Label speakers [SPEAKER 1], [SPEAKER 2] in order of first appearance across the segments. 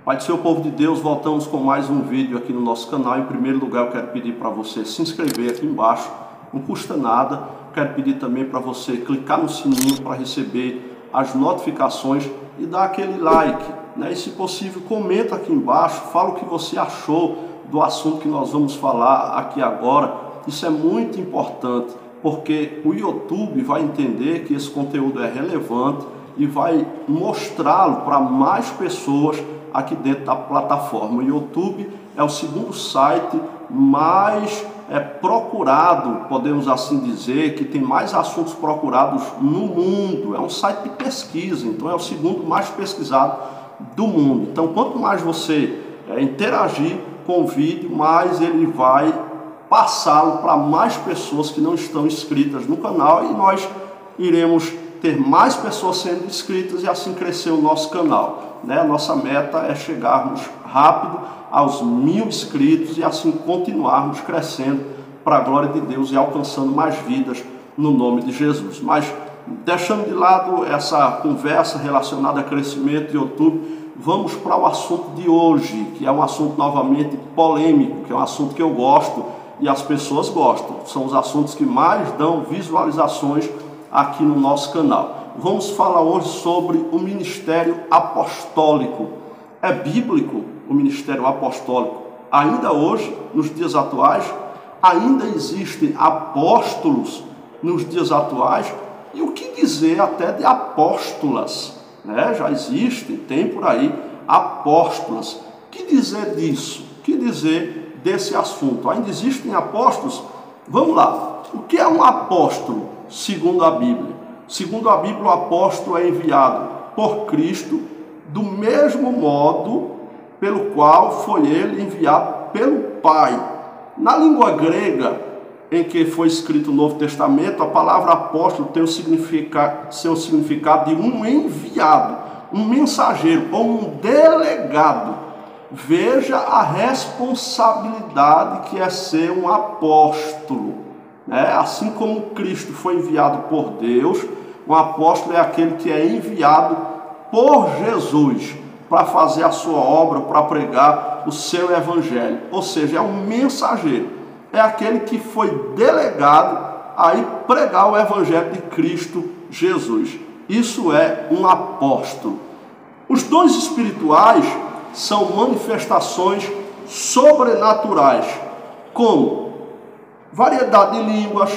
[SPEAKER 1] Pai do Senhor, povo de Deus, voltamos com mais um vídeo aqui no nosso canal. Em primeiro lugar, eu quero pedir para você se inscrever aqui embaixo, não custa nada. Quero pedir também para você clicar no sininho para receber as notificações e dar aquele like, né? E se possível, comenta aqui embaixo, fala o que você achou do assunto que nós vamos falar aqui agora. Isso é muito importante, porque o YouTube vai entender que esse conteúdo é relevante e vai mostrá-lo para mais pessoas aqui dentro da plataforma. O YouTube é o segundo site mais procurado, podemos assim dizer, que tem mais assuntos procurados no mundo. É um site de pesquisa, então é o segundo mais pesquisado do mundo. Então, quanto mais você interagir com o vídeo, mais ele vai passá-lo para mais pessoas que não estão inscritas no canal, e nós iremos ter mais pessoas sendo inscritas e assim crescer o nosso canal, né? A nossa meta é chegarmos rápido aos 1000 inscritos e assim continuarmos crescendo para a glória de Deus e alcançando mais vidas no nome de Jesus. Mas deixando de lado essa conversa relacionada a crescimento de YouTube, vamos para o assunto de hoje, que é um assunto novamente polêmico, que é um assunto que eu gosto e as pessoas gostam. São os assuntos que mais dão visualizações aqui no nosso canal. Vamos falar hoje sobre o ministério apostólico. É bíblico o ministério apostólico? Ainda hoje, nos dias atuais, ainda existem apóstolos nos dias atuais? E o que dizer até de apóstolas, né? Já existem, tem por aí apóstolas. O que dizer disso? O que dizer desse assunto? Ainda existem apóstolos? Vamos lá. O que é um apóstolo, segundo a Bíblia? Segundo a Bíblia, o apóstolo é enviado por Cristo do mesmo modo pelo qual foi ele enviado pelo Pai. Na língua grega em que foi escrito o Novo Testamento, a palavra apóstolo tem seu significado de um enviado, um mensageiro ou um delegado. Veja a responsabilidade que é ser um apóstolo, né? Assim como Cristo foi enviado por Deus, um apóstolo é aquele que é enviado por Jesus para fazer a sua obra, para pregar o seu evangelho. Ou seja, é um mensageiro, é aquele que foi delegado a ir pregar o evangelho de Cristo Jesus. Isso é um apóstolo. Os dons espirituais são manifestações sobrenaturais, como variedade de línguas,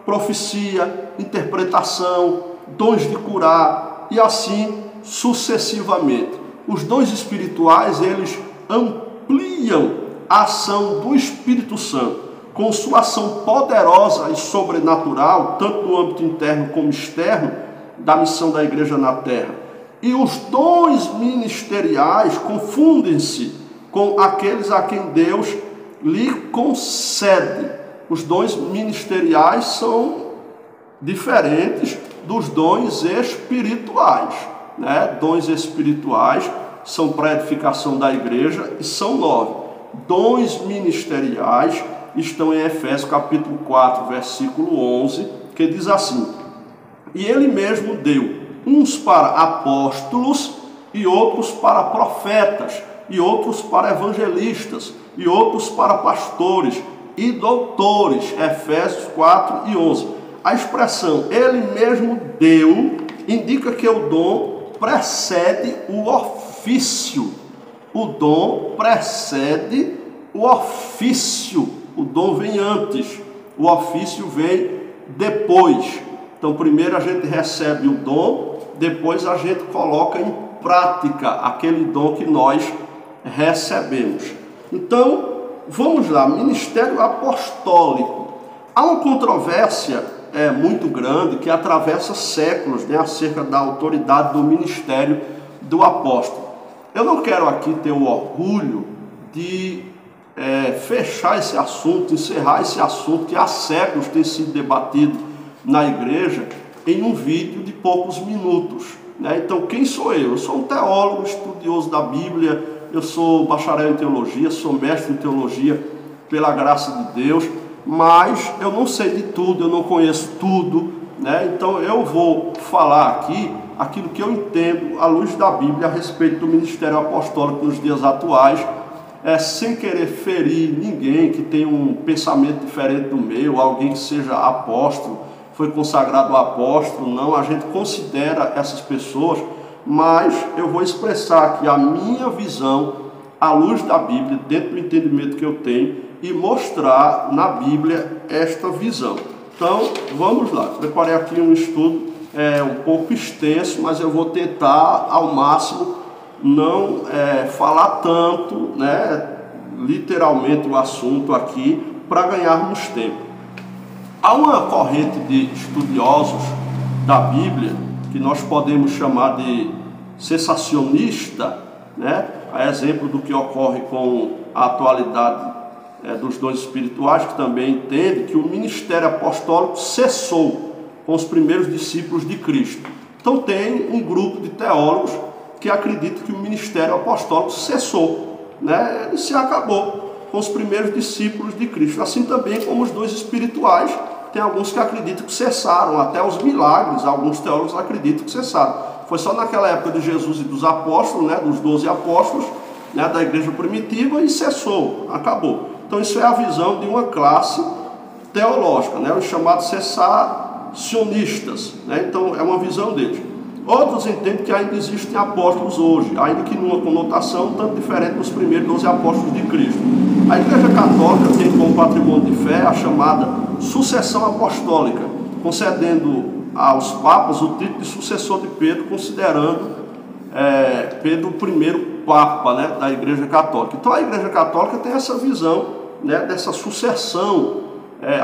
[SPEAKER 1] profecia, interpretação, dons de curar e assim sucessivamente. Os dons espirituais, eles ampliam a ação do Espírito Santo, com sua ação poderosa e sobrenatural, tanto no âmbito interno como externo, da missão da igreja na terra. E os dons ministeriais confundem-se com aqueles a quem Deus lhe concede. Os dons ministeriais são diferentes dos dons espirituais, né? Dons espirituais são para a edificação da igreja e são 9. Dons ministeriais estão em Efésios capítulo 4, versículo 11, que diz assim: e ele mesmo deu uns para apóstolos, e outros para profetas, e outros para evangelistas, e outros para pastores e doutores. Efésios 4 e 11. A expressão ele mesmo deu indica que o dom precede o ofício. O dom precede o ofício. O dom vem antes, o ofício vem depois. Então, primeiro a gente recebe o dom, depois a gente coloca em prática aquele dom que nós recebemos. Então, vamos lá, ministério apostólico. Há uma controvérsia muito grande que atravessa séculos, né, acerca da autoridade do ministério do apóstolo. Eu não quero aqui ter o orgulho de fechar esse assunto, encerrar esse assunto que há séculos tem sido debatido na igreja em um vídeo de poucos minutos, né? Então, quem sou eu? Eu sou um teólogo, estudioso da Bíblia, eu sou bacharel em teologia, sou mestre em teologia pela graça de Deus, mas eu não sei de tudo, eu não conheço tudo, né? Então eu vou falar aqui aquilo que eu entendo à luz da Bíblia a respeito do ministério apostólico nos dias atuais, sem querer ferir ninguém que tenha um pensamento diferente do meu, alguém que seja apóstolo, foi consagrado apóstolo, não, a gente considera essas pessoas, mas eu vou expressar aqui a minha visão à luz da Bíblia, dentro do entendimento que eu tenho, e mostrar na Bíblia esta visão. Então, vamos lá. Preparei aqui um estudo um pouco extenso, mas eu vou tentar ao máximo não falar tanto, né, literalmente o assunto aqui, para ganharmos tempo. Há uma corrente de estudiosos da Bíblia, que nós podemos chamar de cessacionista, né, a exemplo do que ocorre com a atualidade dos dons espirituais, que também entende que o ministério apostólico cessou com os primeiros discípulos de Cristo. Então tem um grupo de teólogos que acredita que o ministério apostólico cessou, né? Ele se acabou com os primeiros discípulos de Cristo. Assim também como os dons espirituais, tem alguns que acreditam que cessaram, até os milagres, alguns teólogos acreditam que cessaram. Foi só naquela época de Jesus e dos apóstolos, né, dos 12 apóstolos, né, da igreja primitiva, e cessou, acabou. Então isso é a visão de uma classe teológica, né, os chamados cessacionistas, né? Então é uma visão deles. Outros entendem que ainda existem apóstolos hoje, ainda que numa conotação tanto diferente dos primeiros 12 apóstolos de Cristo. A Igreja Católica tem como patrimônio de fé a chamada sucessão apostólica, concedendo aos papas o título de sucessor de Pedro, considerando Pedro o primeiro papa, né, da Igreja Católica. Então a Igreja Católica tem essa visão, né, dessa sucessão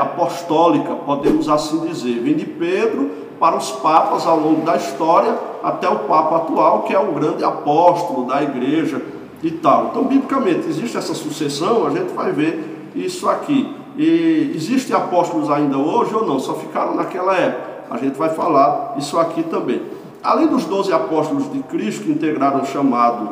[SPEAKER 1] apostólica, podemos assim dizer, vem de Pedro para os papas ao longo da história, até o Papa atual, que é o grande apóstolo da igreja e tal. Então, biblicamente, existe essa sucessão, a gente vai ver isso aqui. E existem apóstolos ainda hoje ou não? Só ficaram naquela época. A gente vai falar isso aqui também. Além dos 12 apóstolos de Cristo, que integraram o chamado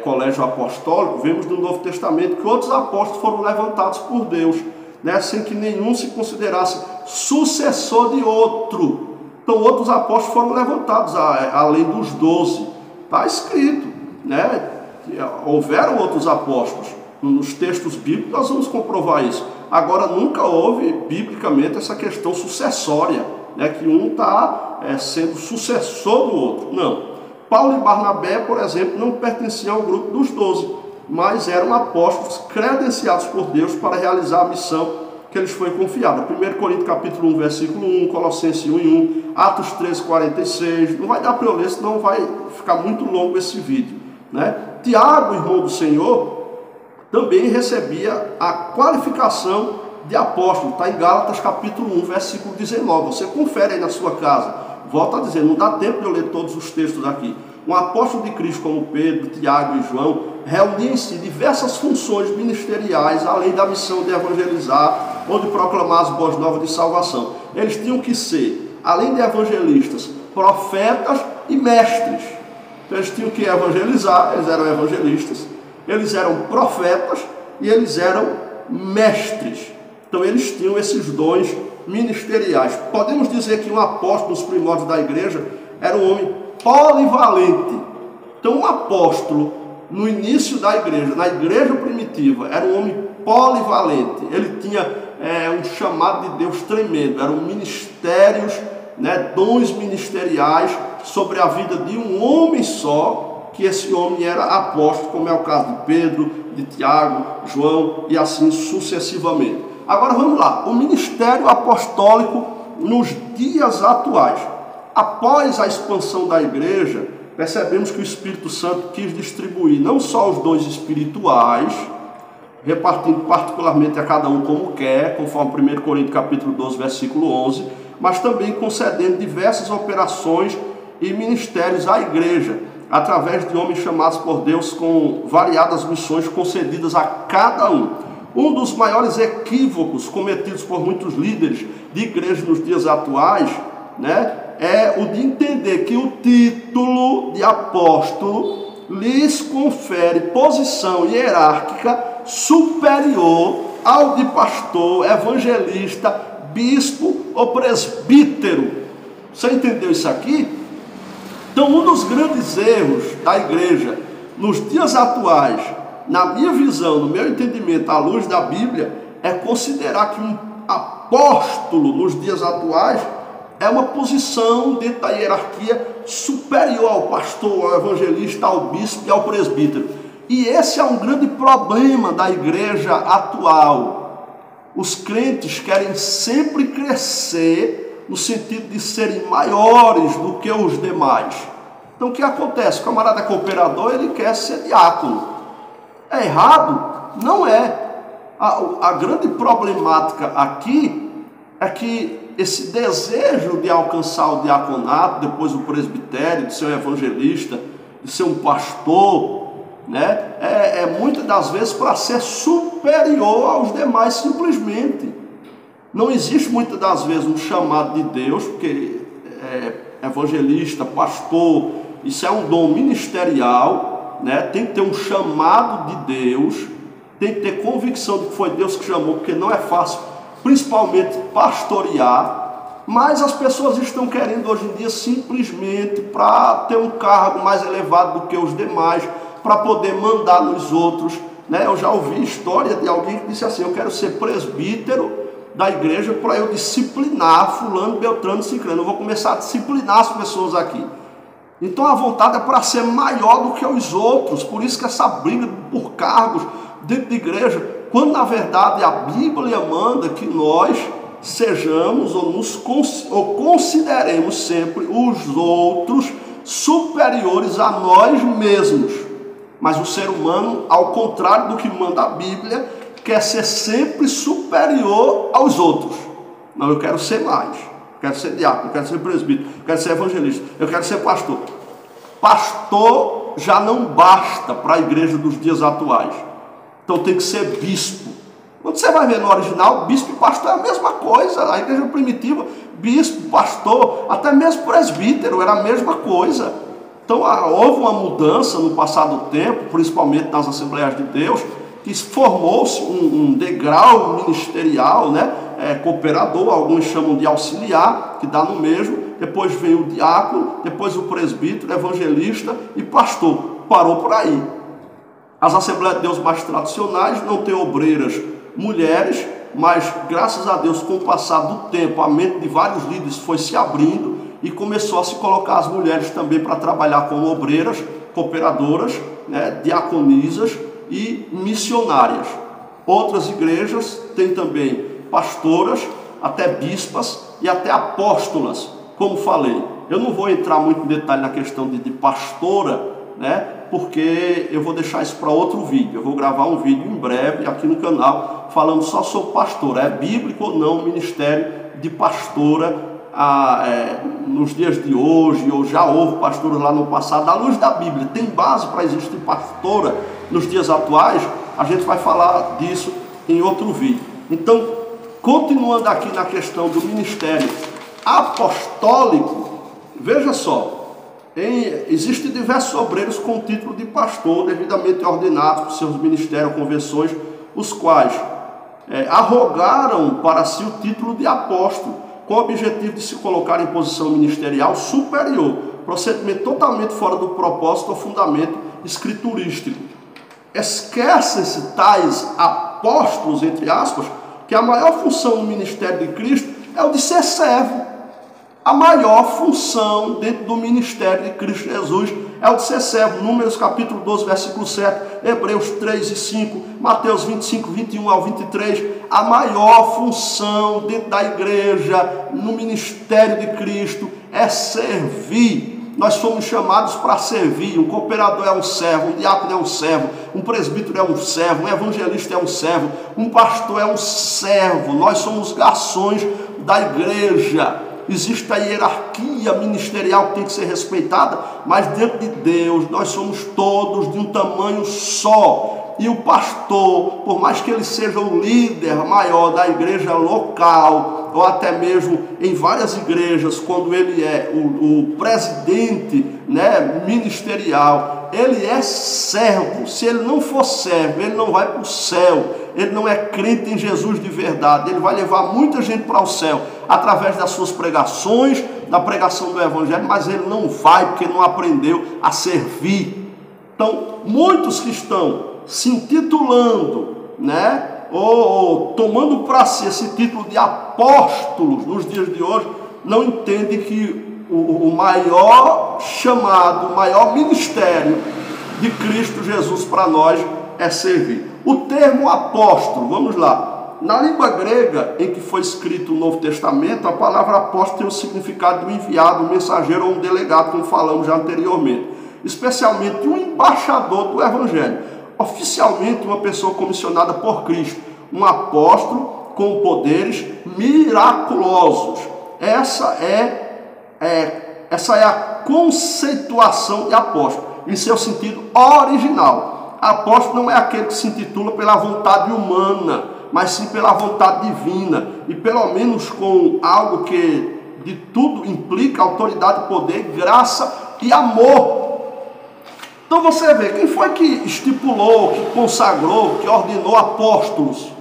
[SPEAKER 1] colégio apostólico, vemos no Novo Testamento que outros apóstolos foram levantados por Deus, né, sem que nenhum se considerasse sucessor de outro. Então outros apóstolos foram levantados, além dos 12. Está escrito, né? Houveram outros apóstolos. Nos textos bíblicos nós vamos comprovar isso. Agora nunca houve, biblicamente, essa questão sucessória, né, que um está sendo sucessor do outro. Não. Paulo e Barnabé, por exemplo, não pertenciam ao grupo dos 12, mas eram apóstolos credenciados por Deus para realizar a missão que eles foi confiada. 1 Coríntios capítulo 1, versículo 1, Colossenses 1:1, Atos 13:46, não vai dar para eu ler, senão vai ficar muito longo esse vídeo, né? Tiago, irmão do Senhor, também recebia a qualificação de apóstolo, está em Gálatas capítulo 1, versículo 19, você confere aí na sua casa. Volto a dizer, não dá tempo de eu ler todos os textos aqui. Um apóstolo de Cristo como Pedro, Tiago e João reuniam em si diversas funções ministeriais, além da missão de evangelizar ou de proclamar as boas novas de salvação. Eles tinham que ser, além de evangelistas, profetas e mestres. Então eles tinham que evangelizar, eles eram evangelistas, eles eram profetas e eles eram mestres. Então eles tinham esses dons ministeriais. Podemos dizer que um apóstolo nos primórdios da igreja era um homem polivalente. Então um apóstolo no início da igreja, na igreja primitiva, era um homem polivalente. Ele tinha um chamado de Deus tremendo, eram ministérios, né, dons ministeriais sobre a vida de um homem só, que esse homem era apóstolo, como é o caso de Pedro, de Tiago, João e assim sucessivamente. Agora vamos lá, o ministério apostólico nos dias atuais. Após a expansão da igreja, percebemos que o Espírito Santo quis distribuir não só os dons espirituais, repartindo particularmente a cada um como quer, conforme 1 Coríntios capítulo 12, versículo 11, mas também concedendo diversas operações e ministérios à igreja, através de homens chamados por Deus com variadas missões concedidas a cada um. Um dos maiores equívocos cometidos por muitos líderes de igreja nos dias atuais, né, é o de entender que o título de apóstolo lhes confere posição hierárquica superior ao de pastor, evangelista, bispo ou presbítero. Você entendeu isso aqui? Então, um dos grandes erros da igreja nos dias atuais, na minha visão, no meu entendimento, à luz da Bíblia, é considerar que um apóstolo nos dias atuais é uma posição dentro da hierarquia superior ao pastor, ao evangelista, ao bispo e ao presbítero. E esse é um grande problema da igreja atual. Os crentes querem sempre crescer no sentido de serem maiores do que os demais. Então o que acontece? O camarada cooperador, ele quer ser diácono. É errado? Não é. A grande problemática aqui é que esse desejo de alcançar o diaconato, depois o presbitério, de ser um evangelista, de ser um pastor, né, muitas das vezes para ser superior aos demais simplesmente. Não existe muitas das vezes um chamado de Deus, porque evangelista, pastor, isso é um dom ministerial, né? Tem que ter um chamado de Deus, tem que ter convicção de que foi Deus que chamou, porque não é fácil, principalmente pastorear. Mas as pessoas estão querendo hoje em dia simplesmente para ter um cargo mais elevado do que os demais, para poder mandar nos outros, né? Eu já ouvi história de alguém que disse assim: eu quero ser presbítero da igreja para eu disciplinar fulano, beltrano, ciclano, eu vou começar a disciplinar as pessoas aqui. Então a vontade é para ser maior do que os outros. Por isso que essa briga por cargos dentro da igreja, quando na verdade a Bíblia manda que nós sejamos ou consideremos sempre os outros superiores a nós mesmos. Mas o ser humano, ao contrário do que manda a Bíblia, quer ser sempre superior aos outros. Não, eu quero ser mais. Quero ser diácono, quero ser presbítero, quero ser evangelista, eu quero ser pastor. Pastor já não basta para a igreja dos dias atuais. Então tem que ser bispo. Quando você vai ver no original, bispo e pastor é a mesma coisa. A igreja primitiva, bispo, pastor, até mesmo presbítero era a mesma coisa. Então houve uma mudança no passado do tempo, principalmente nas Assembleias de Deus, que formou-se um degrau ministerial, né? Cooperador, alguns chamam de auxiliar, que dá no mesmo. Depois veio o diácono, depois o presbítero, evangelista e pastor. Parou por aí. As Assembleias de Deus mais tradicionais não têm obreiras mulheres, mas graças a Deus, com o passar do tempo, a mente de vários líderes foi se abrindo e começou a se colocar as mulheres também para trabalhar como obreiras, cooperadoras, né, diaconisas e missionárias. Outras igrejas têm também pastoras, até bispas e até apóstolas, como falei. Eu não vou entrar muito em detalhe na questão de pastora, né, porque eu vou deixar isso para outro vídeo. Eu vou gravar um vídeo em breve aqui no canal falando só sobre pastora. É bíblico ou não o ministério de pastora nos dias de hoje, ou já houve pastoras lá no passado. À luz da Bíblia, tem base para existir pastora nos dias atuais? A gente vai falar disso em outro vídeo. Então, continuando aqui na questão do ministério apostólico, veja só, existem diversos obreiros com título de pastor, devidamente ordenados por seus ministérios ou convenções, os quais arrogaram para si o título de apóstolo, com o objetivo de se colocar em posição ministerial superior, procedimento totalmente fora do propósito ou fundamento escriturístico. Esquecem-se tais apóstolos, entre aspas, que a maior função no ministério de Cristo é o de ser servo. A maior função dentro do ministério de Cristo Jesus é o de ser servo. Números capítulo 12, versículo 7, Hebreus 3 e 5, Mateus 25, 21 ao 23. A maior função dentro da igreja, no ministério de Cristo, é servir. Nós somos chamados para servir. Um cooperador é um servo, um diácono é um servo, um presbítero é um servo, um evangelista é um servo, um pastor é um servo. Nós somos garçons da igreja. Existe a hierarquia ministerial que tem que ser respeitada, mas dentro de Deus nós somos todos de um tamanho só. E o pastor, por mais que ele seja o líder maior da igreja local, ou até mesmo em várias igrejas, quando ele é o presidente, né, ministerial, ele é servo. Se ele não for servo, ele não vai para o céu. Ele não é crente em Jesus de verdade. Ele vai levar muita gente para o céu através das suas pregações, da pregação do Evangelho, mas ele não vai porque não aprendeu a servir. Então, muitos que estão se intitulando, né, ou tomando para si esse título de apóstolos nos dias de hoje, não entendem que o maior chamado, o maior ministério de Cristo Jesus para nós é servir. O termo apóstolo, vamos lá, na língua grega em que foi escrito o Novo Testamento, a palavra apóstolo tem o significado de um enviado, um mensageiro ou um delegado, como falamos já anteriormente, especialmente um embaixador do Evangelho, oficialmente uma pessoa comissionada por Cristo, um apóstolo com poderes miraculosos. Essa é a conceituação de apóstolo, em seu sentido original. Apóstolo não é aquele que se intitula pela vontade humana, mas sim pela vontade divina, e pelo menos com algo que de tudo implica autoridade, poder, graça e amor. Então você vê, quem foi que estipulou, que consagrou, que ordenou apóstolos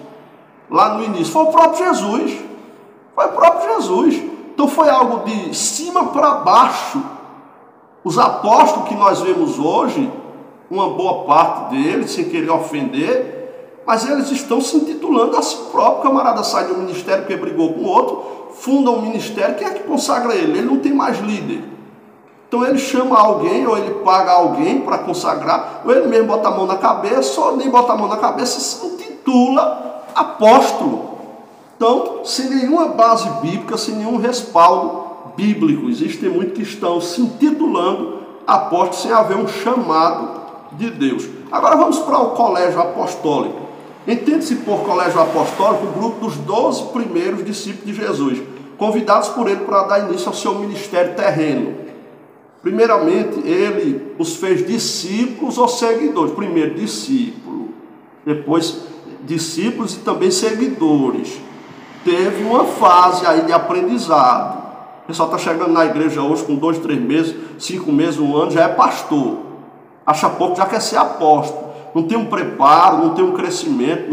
[SPEAKER 1] lá no início? Foi o próprio Jesus. Foi o próprio Jesus. Então foi algo de cima para baixo. Os apóstolos que nós vemos hoje, uma boa parte deles, sem querer ofender, mas eles estão se intitulando a si próprio. O camarada sai de um ministério que brigou com o outro, funda um ministério, quem é que consagra ele? Ele não tem mais líder. Então ele chama alguém, ou ele paga alguém para consagrar, ou ele mesmo bota a mão na cabeça, ou nem bota a mão na cabeça e se intitula apóstolo. Então, sem nenhuma base bíblica, sem nenhum respaldo bíblico. Existem muitos que estão se intitulando apóstolos sem haver um chamado de Deus. Agora vamos para o colégio apostólico. Entende-se por colégio apostólico o grupo dos 12 primeiros discípulos de Jesus, convidados por ele para dar início ao seu ministério terreno. Primeiramente, ele os fez discípulos ou seguidores. Primeiro, discípulo. Depois, discípulos e também seguidores. Teve uma fase aí de aprendizado. O pessoal está chegando na igreja hoje com 2, 3 meses, 5 meses, 1 ano, já é pastor. Acha pouco, já quer ser apóstolo. Não tem um preparo, não tem um crescimento,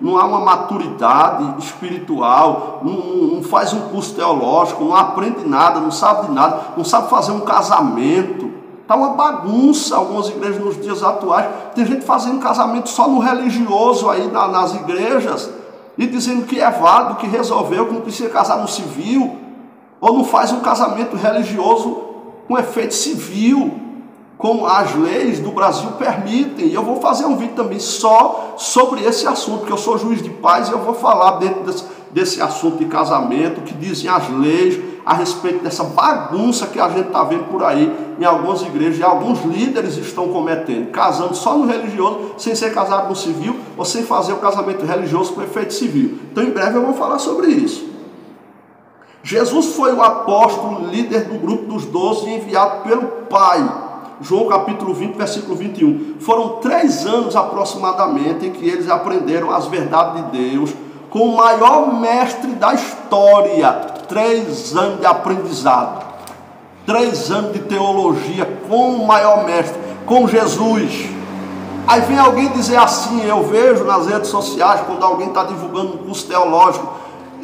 [SPEAKER 1] não há uma maturidade espiritual, não faz um curso teológico, não aprende nada, não sabe de nada, não sabe fazer um casamento. Está uma bagunça algumas igrejas nos dias atuais. Tem gente fazendo casamento só no religioso aí nas igrejas e dizendo que é válido, que resolveu, que não precisa casar no civil, ou não faz um casamento religioso com efeito civil, como as leis do Brasil permitem. E eu vou fazer um vídeo também só sobre esse assunto, porque eu sou juiz de paz e eu vou falar dentro desse assunto de casamento, que dizem as leis a respeito dessa bagunça que a gente está vendo por aí em algumas igrejas, e alguns líderes estão cometendo, casando só no religioso, sem ser casado no civil, ou sem fazer o casamento religioso com efeito civil. Então em breve eu vou falar sobre isso. Jesus foi o apóstolo líder do grupo dos 12 enviado pelo Pai. João capítulo 20, versículo 21. Foram 3 anos aproximadamente em que eles aprenderam as verdades de Deus com o maior mestre da história. 3 anos de aprendizado, 3 anos de teologia com o maior mestre, com Jesus. Aí vem alguém dizer assim, eu vejo nas redes sociais, quando alguém está divulgando um curso teológico,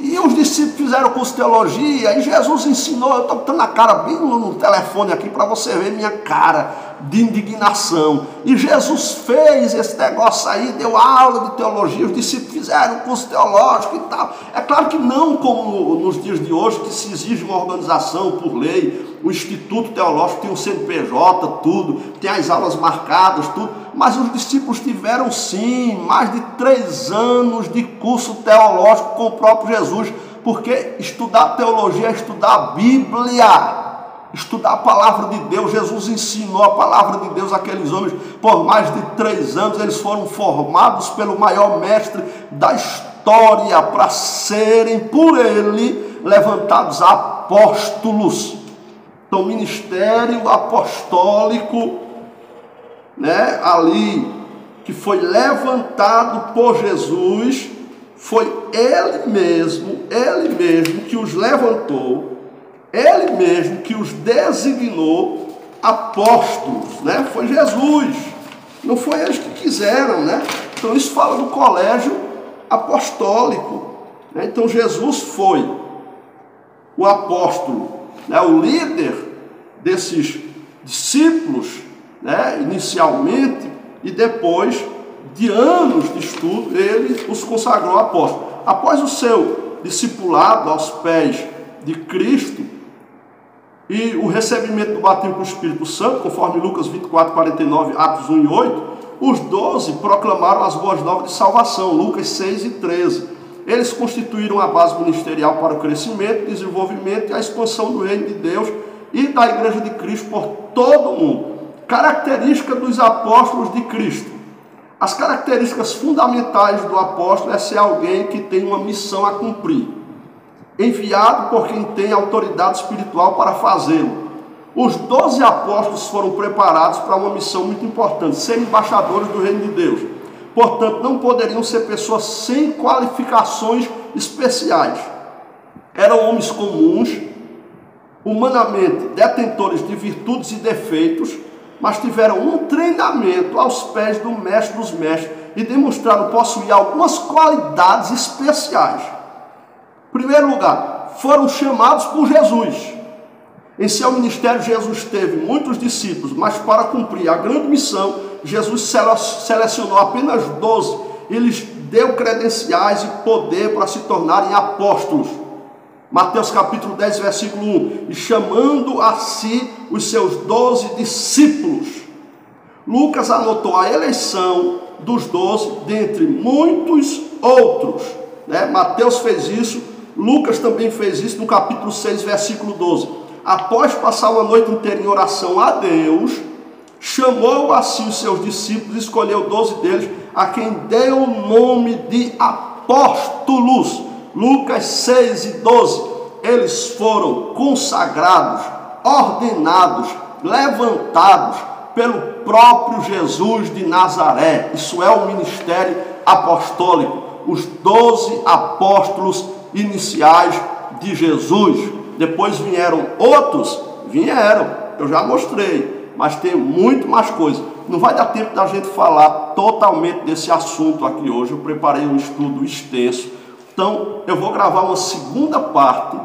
[SPEAKER 1] e os discípulos fizeram curso de teologia, e Jesus ensinou. Eu estou botando a cara bem no telefone aqui para você ver minha cara de indignação. E Jesus fez esse negócio aí, deu aula de teologia, os discípulos fizeram curso teológico e tal. É claro que não como nos dias de hoje, que se exige uma organização por lei, o Instituto Teológico tem um CNPJ, tudo, tem as aulas marcadas, tudo. Mas os discípulos tiveram sim mais de 3 anos de curso teológico com o próprio Jesus, porque estudar teologia é estudar a Bíblia, estudar a palavra de Deus. Jesus ensinou a palavra de Deus àqueles homens por mais de 3 anos. Eles foram formados pelo maior mestre da história para serem por ele levantados apóstolos. Então, ministério apostólico, né, ali, que foi levantado por Jesus, foi ele mesmo que os levantou, ele mesmo que os designou apóstolos, né? Foi Jesus, não foi eles que quiseram, né? Então isso fala do colégio apostólico, né? Então Jesus foi o apóstolo né, o líder desses discípulos, né, inicialmente, e depois de anos de estudo, ele os consagrou apóstolos. Após o seu discipulado aos pés de Cristo e o recebimento do batismo com o Espírito Santo, conforme Lucas 24, 49, Atos 1 e 8, os 12 proclamaram as boas novas de salvação, Lucas 6 e 13. Eles constituíram a base ministerial para o crescimento, desenvolvimento e a expansão do reino de Deus e da Igreja de Cristo por todo o mundo. Característica dos apóstolos de Cristo. As características fundamentais do apóstolo é ser alguém que tem uma missão a cumprir, enviado por quem tem autoridade espiritual para fazê-lo. Os 12 apóstolos foram preparados para uma missão muito importante, ser embaixadores do reino de Deus. Portanto, não poderiam ser pessoas sem qualificações especiais. Eram homens comuns, humanamente detentores de virtudes e defeitos, mas tiveram um treinamento aos pés do mestre dos mestres e demonstraram possuir algumas qualidades especiais. Em primeiro lugar, foram chamados por Jesus. Em seu ministério, Jesus teve muitos discípulos, mas para cumprir a grande missão, Jesus selecionou apenas 12. Ele lhes deu credenciais e poder para se tornarem apóstolos. Mateus capítulo 10, versículo 1. E chamando a si os seus 12 discípulos. Lucas anotou a eleição dos 12 dentre muitos outros. Mateus fez isso, Lucas também fez isso no capítulo 6, versículo 12. Após passar uma noite inteira em oração a Deus, chamou a si os seus discípulos e escolheu 12 deles, a quem deu o nome de apóstolos. Lucas 6 e 12, eles foram consagrados, ordenados, levantados pelo próprio Jesus de Nazaré. Isso é o ministério apostólico, os 12 apóstolos iniciais de Jesus. Depois vieram outros, eu já mostrei, mas tem muito mais coisa. Não vai dar tempo da gente falar totalmente desse assunto aqui hoje, eu preparei um estudo extenso. Então, eu vou gravar uma segunda parte,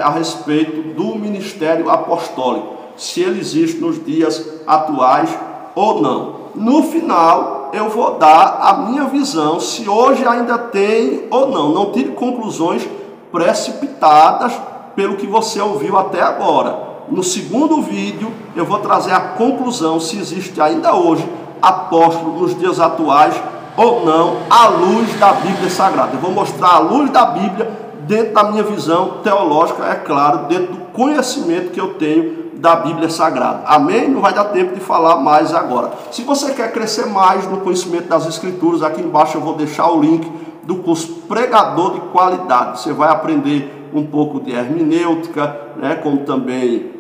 [SPEAKER 1] a respeito do ministério apostólico, se ele existe nos dias atuais ou não. No final, eu vou dar a minha visão, se hoje ainda tem ou não. Não tire conclusões precipitadas pelo que você ouviu até agora. No segundo vídeo, eu vou trazer a conclusão, se existe ainda hoje apóstolo nos dias atuais ou não, à luz da Bíblia Sagrada. Eu vou mostrar a luz da Bíblia dentro da minha visão teológica, é claro, dentro do conhecimento que eu tenho da Bíblia Sagrada. Amém? Não vai dar tempo de falar mais agora. Se você quer crescer mais no conhecimento das Escrituras, aqui embaixo eu vou deixar o link do curso Pregador de Qualidade. Você vai aprender um pouco de hermenêutica, como também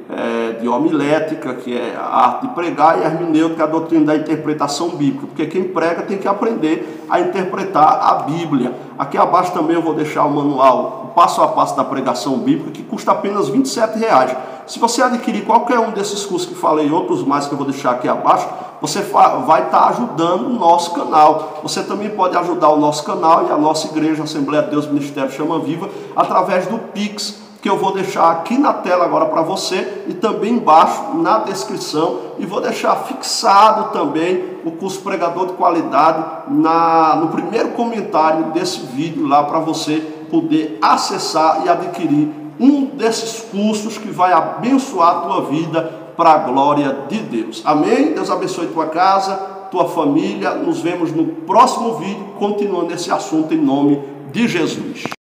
[SPEAKER 1] de homilética, que é a arte de pregar, e hermenêutica, a doutrina da interpretação bíblica, porque quem prega tem que aprender a interpretar a Bíblia. Aqui abaixo também eu vou deixar o manual, o passo a passo da pregação bíblica, que custa apenas R$ 27,00. Se você adquirir qualquer um desses cursos que falei e outros mais que eu vou deixar aqui abaixo, você vai estar ajudando o nosso canal. Você também pode ajudar o nosso canal e a nossa igreja, Assembleia de Deus Ministério Chama Viva, através do Pix, que eu vou deixar aqui na tela agora para você e também embaixo na descrição, e vou deixar fixado também o curso Pregador de Qualidade no primeiro comentário desse vídeo lá, para você poder acessar e adquirir um desses cursos que vai abençoar a tua vida para a glória de Deus. Amém? Deus abençoe tua casa, tua família. Nos vemos no próximo vídeo, continuando esse assunto em nome de Jesus.